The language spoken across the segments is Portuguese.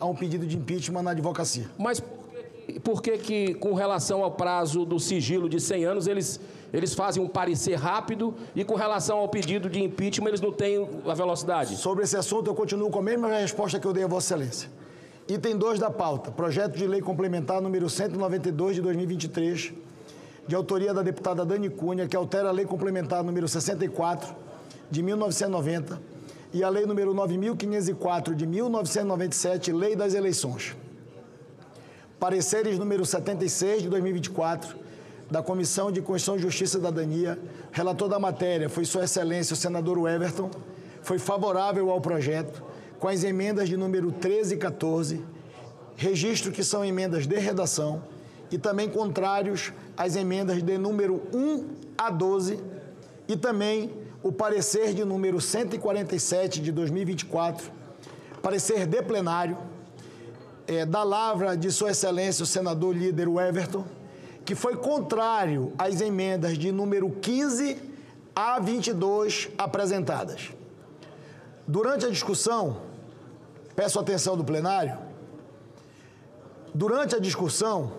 a um pedido de impeachment na advocacia. Mas por que, com relação ao prazo do sigilo de 100 anos, eles fazem um parecer rápido e, com relação ao pedido de impeachment, eles não têm a velocidade? Sobre esse assunto, eu continuo com a mesma resposta que eu dei a Vossa Excelência. Item 2 da pauta, projeto de lei complementar número 192 de 2023, de autoria da deputada Dani Cunha, que altera a lei complementar número 64 de 1990 e a lei número 9.504 de 1997, lei das eleições. Pareceres número 76 de 2024, da Comissão de Constituição e Justiça e Cidadania, relator da matéria foi Sua Excelência o senador Everton, foi favorável ao projeto, com as emendas de número 13 e 14, registro que são emendas de redação, e também contrários às emendas de número 1 a 12, e também o parecer de número 147 de 2024, parecer de plenário, da lavra de Sua Excelência o senador líder Everton, que foi contrário às emendas de número 15 a 22 apresentadas. Durante a discussão, peço atenção do plenário, durante a discussão,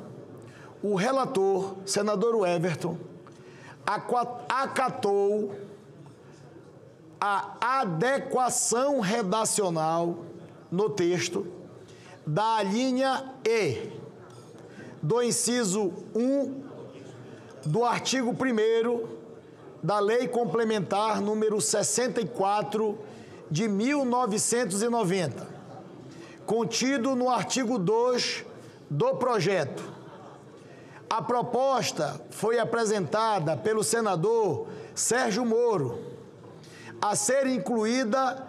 o relator, senador Everton, acatou a adequação redacional no texto da linha E do inciso 1 do artigo 1º da Lei Complementar número 64 de 1990, contido no artigo 2 do projeto. A proposta foi apresentada pelo senador Sérgio Moro, a ser incluída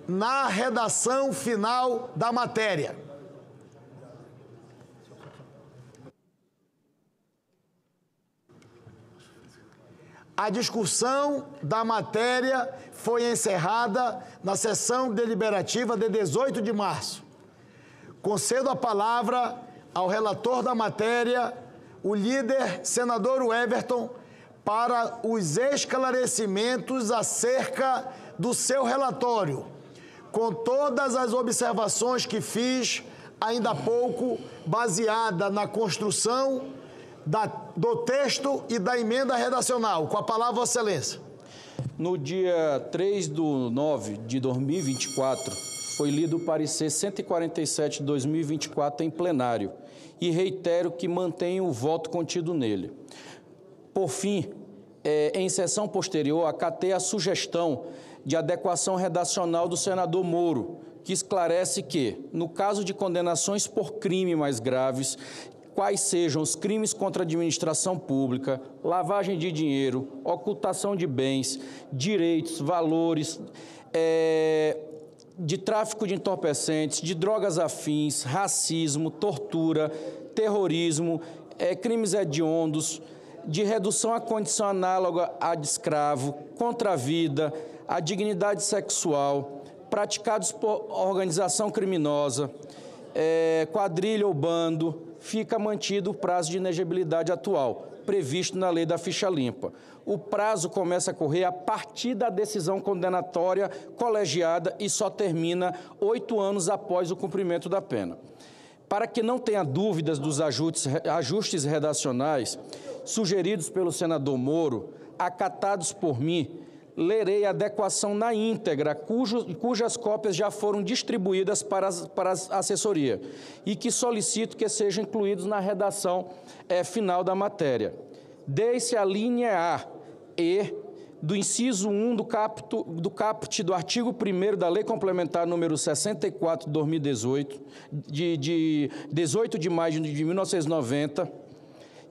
na redação final da matéria. A discussão da matéria foi encerrada na sessão deliberativa de 18 de março. Concedo a palavra ao relator da matéria, o líder senador Everton, para os esclarecimentos acerca do seu relatório, com todas as observações que fiz ainda há pouco, baseada na construção do texto e da emenda redacional. Com a palavra, Vossa Excelência. No dia 3/9 de 2024, foi lido o parecer 147 de 2024 em plenário e reitero que mantenho o voto contido nele. Por fim, em sessão posterior, acatei a sugestão de adequação redacional do senador Moro, que esclarece que, no caso de condenações por crime mais graves, quais sejam os crimes contra a administração pública, lavagem de dinheiro, ocultação de bens, direitos, valores, de tráfico de entorpecentes, de drogas afins, racismo, tortura, terrorismo, crimes hediondos, de redução à condição análoga à de escravo, contra a vida, a dignidade sexual, praticados por organização criminosa, quadrilha ou bando, fica mantido o prazo de inegibilidade atual, previsto na lei da ficha limpa. O prazo começa a correr a partir da decisão condenatória colegiada e só termina 8 anos após o cumprimento da pena. Para que não tenha dúvidas dos ajustes redacionais sugeridos pelo senador Moro, acatados por mim, lerei a adequação na íntegra, cujas cópias já foram distribuídas para a assessoria e que solicito que sejam incluídos na redação final da matéria. Desde a linha A e do inciso 1 do caput do artigo 1º da Lei Complementar número 64 de 2018, de 18 de maio de 1990,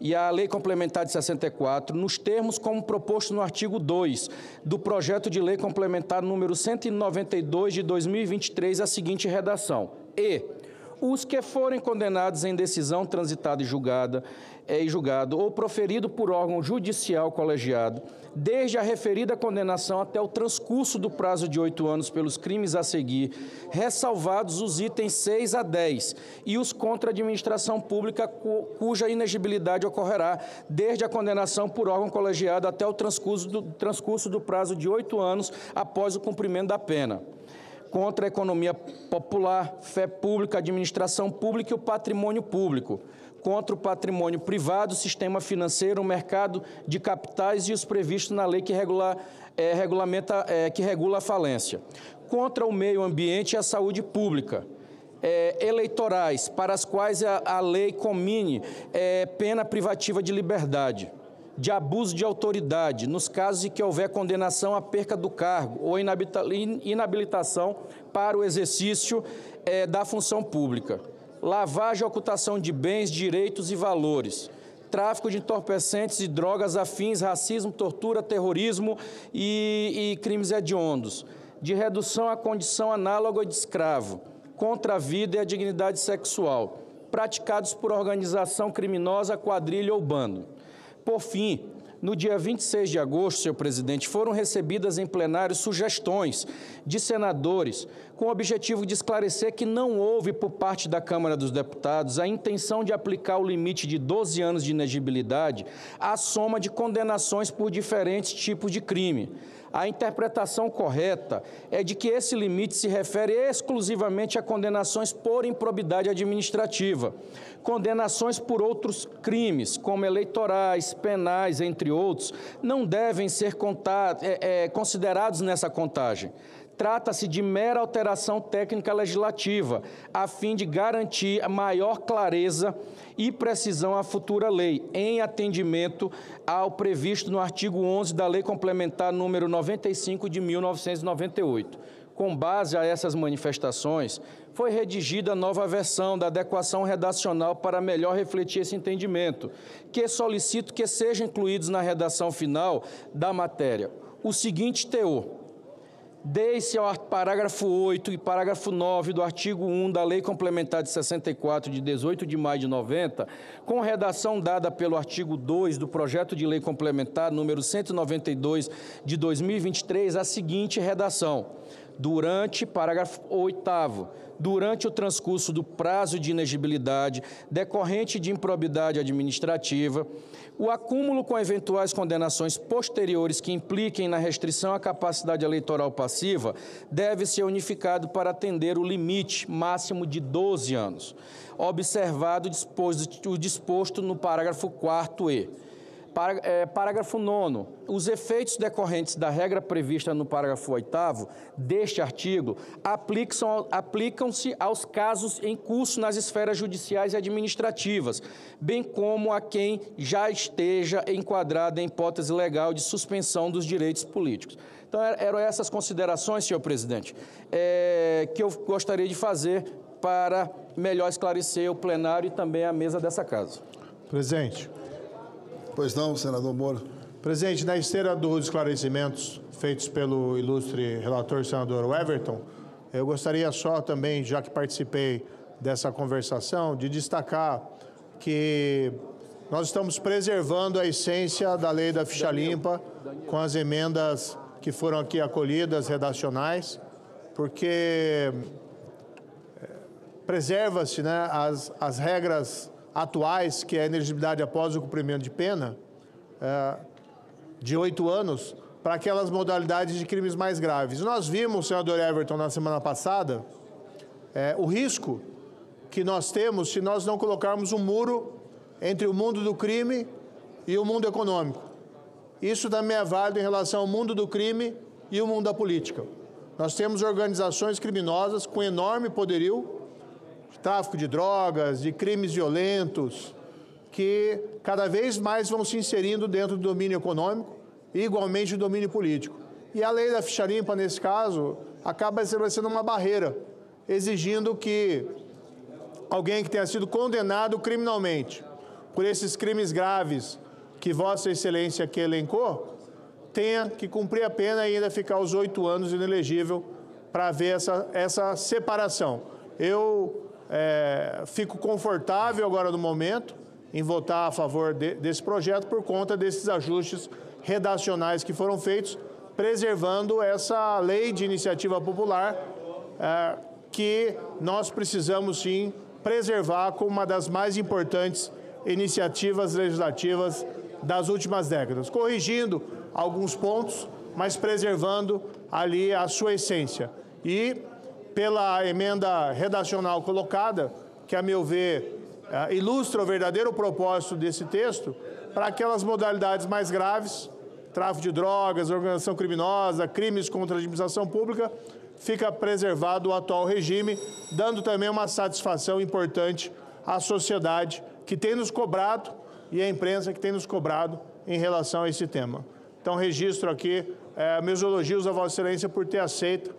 e a Lei Complementar de 64, nos termos como proposto no artigo 2 do projeto de Lei Complementar número 192 de 2023, a seguinte redação: E os que forem condenados em decisão transitada e julgado ou proferido por órgão judicial colegiado, desde a referida condenação até o transcurso do prazo de 8 anos pelos crimes a seguir, ressalvados os itens 6 a 10, e os contra a administração pública cuja inegibilidade ocorrerá desde a condenação por órgão colegiado até o transcurso do prazo de 8 anos após o cumprimento da pena. contra a economia popular, fé pública, administração pública e o patrimônio público, contra o patrimônio privado, sistema financeiro, o mercado de capitais e os previstos na lei que regula a falência, contra o meio ambiente e a saúde pública, eleitorais, para as quais a lei comine pena privativa de liberdade, de abuso de autoridade, nos casos em que houver condenação à perca do cargo ou inabilitação para o exercício da função pública, lavagem e ocultação de bens, direitos e valores, tráfico de entorpecentes e drogas afins, racismo, tortura, terrorismo e crimes hediondos, de redução à condição análoga de escravo, contra a vida e a dignidade sexual, praticados por organização criminosa, quadrilha ou bando. Por fim, no dia 26 de agosto, senhor presidente, foram recebidas em plenário sugestões de senadores com o objetivo de esclarecer que não houve, por parte da Câmara dos Deputados, a intenção de aplicar o limite de 12 anos de inegibilidade à soma de condenações por diferentes tipos de crime. A interpretação correta é de que esse limite se refere exclusivamente a condenações por improbidade administrativa. Condenações por outros crimes, como eleitorais, penais, entre outros, não devem ser considerados nessa contagem. Trata-se de mera alteração técnica legislativa, a fim de garantir maior clareza e precisão à futura lei, em atendimento ao previsto no artigo 11 da Lei Complementar número 95 de 1998. Com base a essas manifestações, foi redigida a nova versão da adequação redacional para melhor refletir esse entendimento, que solicito que sejam incluídos na redação final da matéria o seguinte teor: desde ao parágrafo 8 e parágrafo 9 do artigo 1 da Lei Complementar de 64, de 18 de maio de 90, com redação dada pelo artigo 2 do Projeto de Lei Complementar número 192 de 2023, a seguinte redação: durante, parágrafo 8º, durante o transcurso do prazo de inegibilidade decorrente de improbidade administrativa, o acúmulo com eventuais condenações posteriores que impliquem na restrição à capacidade eleitoral passiva deve ser unificado para atender o limite máximo de 12 anos, observado o disposto no parágrafo 4º. Parágrafo 9º. Os efeitos decorrentes da regra prevista no parágrafo 8º deste artigo aplicam-se aos casos em curso nas esferas judiciais e administrativas, bem como a quem já esteja enquadrado em hipótese legal de suspensão dos direitos políticos. Então, eram essas considerações, senhor presidente, que eu gostaria de fazer para melhor esclarecer o plenário e também a mesa dessa casa. Presidente. Pois não, senador Moura. Presidente, na esteira dos esclarecimentos feitos pelo ilustre relator, senador Everton, eu gostaria só também, já que participei dessa conversação, de destacar que nós estamos preservando a essência da lei da ficha limpa com as emendas que foram aqui acolhidas, redacionais, porque preserva-se, né, as regras atuais, que é a inegibilidade após o cumprimento de pena, de 8 anos, para aquelas modalidades de crimes mais graves. Nós vimos, senador Everton, na semana passada, o risco que nós temos se nós não colocarmos um muro entre o mundo do crime e o mundo econômico. Isso também é válido em relação ao mundo do crime e o mundo da política. Nós temos organizações criminosas com enorme poderio, tráfico de drogas, de crimes violentos, que cada vez mais vão se inserindo dentro do domínio econômico e igualmente do domínio político. E a lei da ficha limpa, nesse caso, acaba estabelecendo uma barreira, exigindo que alguém que tenha sido condenado criminalmente por esses crimes graves que Vossa Excelência aqui elencou, tenha que cumprir a pena e ainda ficar os 8 anos inelegível para haver essa separação. Eu fico confortável agora no momento em votar a favor desse projeto por conta desses ajustes redacionais que foram feitos, preservando essa lei de iniciativa popular que nós precisamos sim preservar como uma das mais importantes iniciativas legislativas das últimas décadas, corrigindo alguns pontos, mas preservando ali a sua essência. E pela emenda redacional colocada, que, a meu ver, ilustra o verdadeiro propósito desse texto, para aquelas modalidades mais graves, tráfico de drogas, organização criminosa, crimes contra a administração pública, fica preservado o atual regime, dando também uma satisfação importante à sociedade que tem nos cobrado e à imprensa que tem nos cobrado em relação a esse tema. Então, registro aqui meus elogios a Vossa Excelência por ter aceito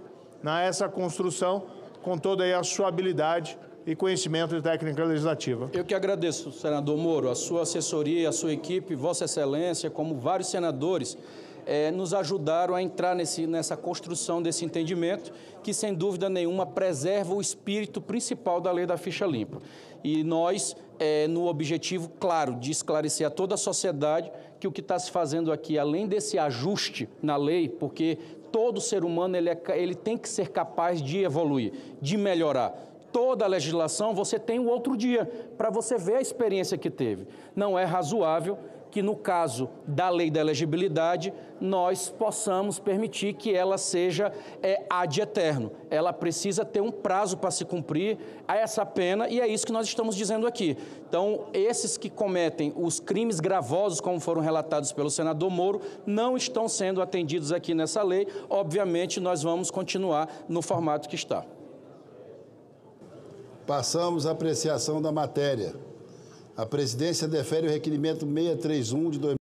essa construção com toda aí a sua habilidade e conhecimento de técnica legislativa. Eu que agradeço, senador Moro, a sua assessoria, a sua equipe, Vossa Excelência, como vários senadores, nos ajudaram a entrar nessa construção desse entendimento, que, sem dúvida nenhuma, preserva o espírito principal da lei da ficha limpa. E nós, no objetivo, claro, de esclarecer a toda a sociedade que o que está se fazendo aqui, além desse ajuste na lei, porque todo ser humano ele tem que ser capaz de evoluir, de melhorar. Toda a legislação você tem o outro dia, para você ver a experiência que teve. Não é razoável que, no caso da lei da elegibilidade, nós possamos permitir que ela seja ad eterno. Ela precisa ter um prazo para se cumprir a essa pena, e é isso que nós estamos dizendo aqui. Então, esses que cometem os crimes gravosos, como foram relatados pelo senador Moro, não estão sendo atendidos aqui nessa lei. Obviamente, nós vamos continuar no formato que está. Passamos à apreciação da matéria. A presidência defere o requerimento 631 de 2020.